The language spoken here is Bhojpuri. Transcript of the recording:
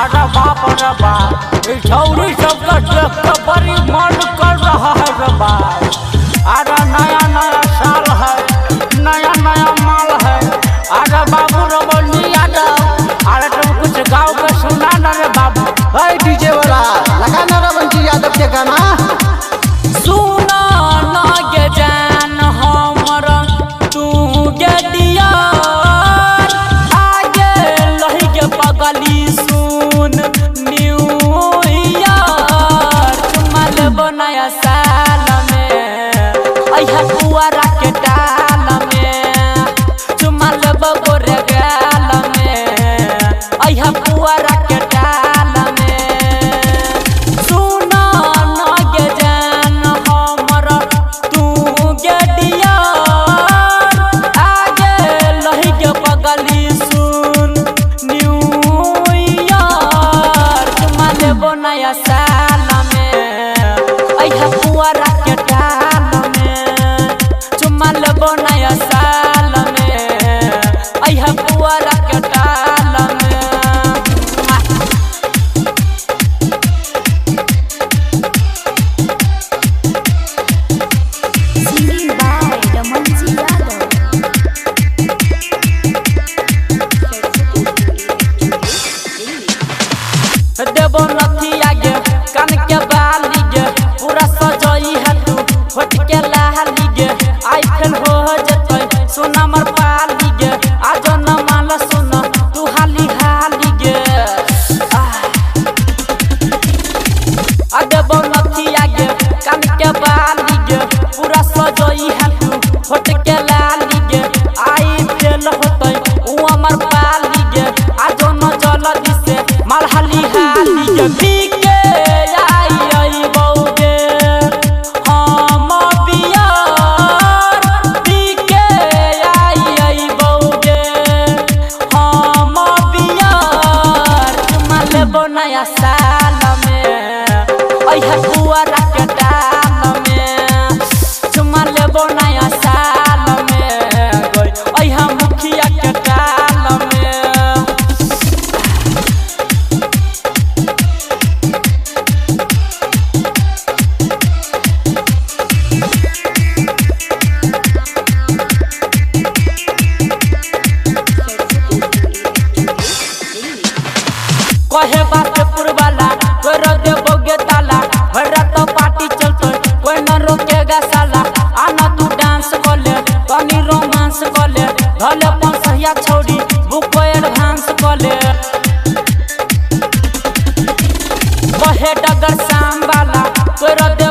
अरे बाप रे बाप, छौरी सबका देख के बड़ी मन कर रहा है रे बाप। अरे नया नया साल है, नया नया माल है। अरे बाबू रमनी यादव, अरे तुम कुछ गाँव के सुना ना रे बाबू। भाई डीजे वाला लगा ना रमनी यादव के गाना। सुना ना के जान हमर तू के दिया आगे लही के पगली सुन न्यू ईयर चुमल बनाया साल में अइहा पुआरा के डाल में चुमल बगोरे गाल में अइहा पुआरा के डाल में। सुना ना के जान हमर तू के दिया आगे लही के पगली सुन न्यू ईयर चुमल बनाया साल में अइहा पुआरा के डाल में चुमल बनाया साल में अइहा पुआरा के डाल में। Singing by Ramanji Yadav. देवो नथी आगे कान के बाली गे पूरा सजई है तू होट के लाली गे आई फेल हो जतई सोना मर पाली गे आज न माला सुन तू हाली हाली गे आ देवो नथी आगे कान के बाली गे पूरा सजई है तू होट के लाली गे आई फेल होतई उ हमर पाली गे आज न जल्दी से माल हाली हाली गे पीके आई बौगे हम बियार पीके आई बौगे हम बियार चुमल बनाया साल में अइहा पुआरा के डाल में चुमल बनाया साल में गई अइहा मुखिया के डाल में। कहे बात पुरवाला कोई रदे बोगे ताला भरा तो पार्टी चलतो कोई न रोकेगा साला आना तू डांस कर ले तनी रोमांस कर ले भले पंसहिया छोड़ी बुक एडवांस कर ले। कहे डगर शाम वाला कोई रदे